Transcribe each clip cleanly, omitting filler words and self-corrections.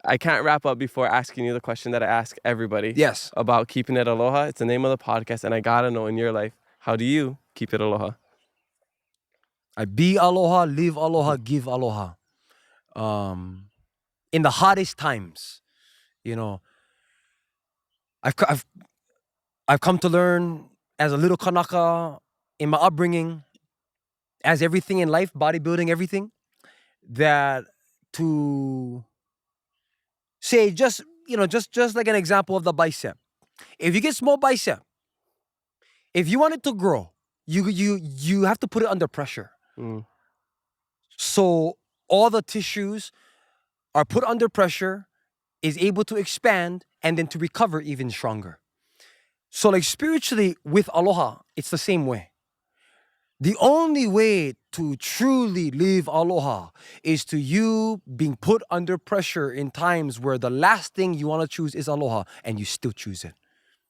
I can't wrap up before asking you the question that I ask everybody. Yes. About keeping it aloha. It's the name of the podcast, and I gotta know in your life, how do you keep it aloha? I be aloha, live aloha, give aloha. In the hottest times, I've come to learn as a little Kanaka in my upbringing, as everything in life, bodybuilding, everything, that to say just like an example of the bicep. If you get small bicep, if you want it to grow, you have to put it under pressure. So all the tissues are put under pressure, is able to expand, and then to recover even stronger. So like spiritually with aloha, it's the same way. The only way to truly live aloha is to you being put under pressure in times where the last thing you want to choose is aloha, and you still choose it.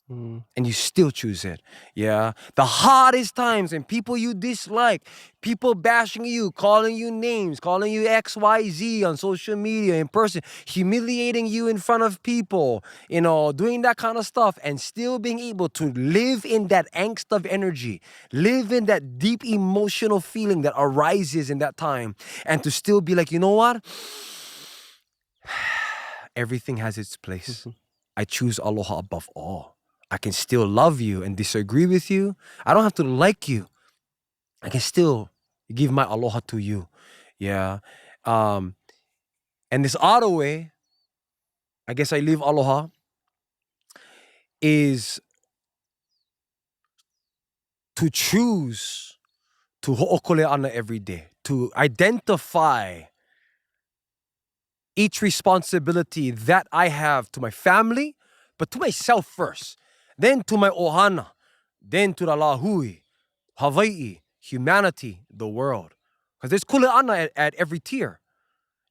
And you still choose it. Yeah. The hottest times and people you dislike, people bashing you, calling you names, calling you XYZ on social media, in person, humiliating you in front of people, doing that kind of stuff, and still being able to live in that angst of energy, live in that deep emotional feeling that arises in that time, and to still be like, you know what? Everything has its place. I choose aloha above all. I can still love you and disagree with you. I don't have to like you. I can still give my aloha to you. Yeah. And this other way, I guess I live aloha, is to choose to ho'okole ana every day, to identify each responsibility that I have to my family, but to myself first. Then to my ohana, then to the lahui, Hawaii, humanity, the world. Because there's kuleana at every tier.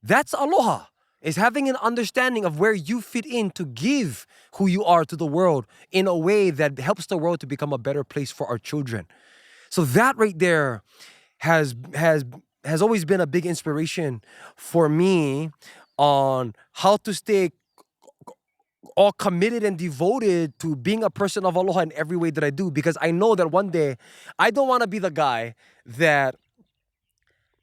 That's aloha, is having an understanding of where you fit in to give who you are to the world in a way that helps the world to become a better place for our children. So that right there has always been a big inspiration for me on how to stay all committed and devoted to being a person of aloha in every way that I do, because I know that one day I don't want to be the guy that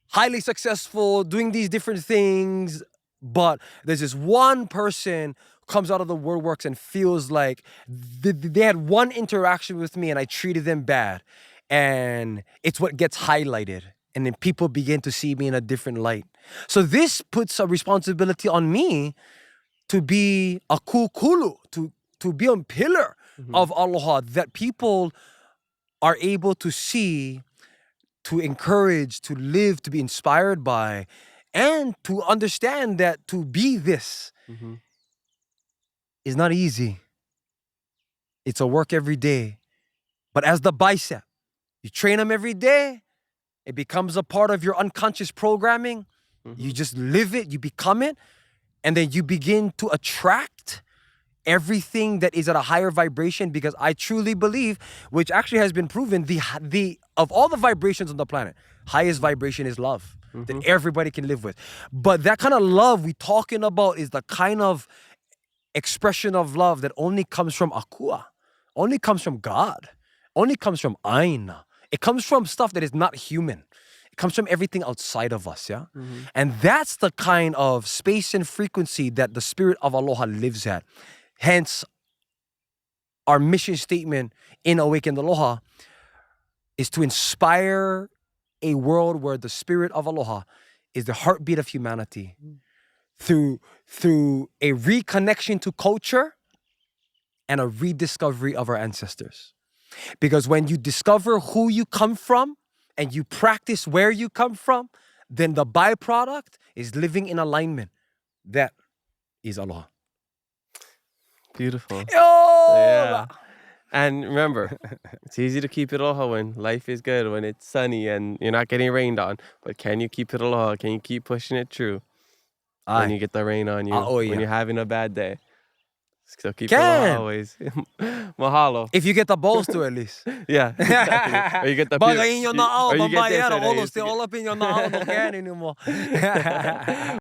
highly successful doing these different things, but there's this one person comes out of the WordWorks and feels like they had one interaction with me and I treated them bad, and it's what gets highlighted, and then people begin to see me in a different light. So this puts a responsibility on me to be a kukulu, to be a pillar of aloha that people are able to see, to encourage, to live, to be inspired by, and to understand that to be this is not easy. It's a work every day. But as the bicep, you train them every day, it becomes a part of your unconscious programming. You just live it, you become it, and then you begin to attract everything that is at a higher vibration, because I truly believe, which actually has been proven, the of all the vibrations on the planet, highest vibration is love that everybody can live with. But that kind of love we talking about is the kind of expression of love that only comes from Akua, only comes from God, only comes from Aina. It comes from stuff that is not human. It comes from everything outside of us, yeah? And that's the kind of space and frequency that the spirit of Aloha lives at. Hence, our mission statement in Awakened Aloha is to inspire a world where the spirit of Aloha is the heartbeat of humanity through a reconnection to culture and a rediscovery of our ancestors. Because when you discover who you come from and you practice where you come from, then the byproduct is living in alignment. That is Aloha. Beautiful. Oh! Yeah. And remember, it's easy to keep it aloha when life is good, when it's sunny and you're not getting rained on. But can you keep it aloha? Can you keep pushing it through when you get the rain on you, when you're having a bad day? So keep it aloha always. Mahalo. If you get the balls to, at least. Yeah, exactly. Or you get the Bagayin nyo na ako, or you get this bambayero, and then all up in your na ako, no can anymore.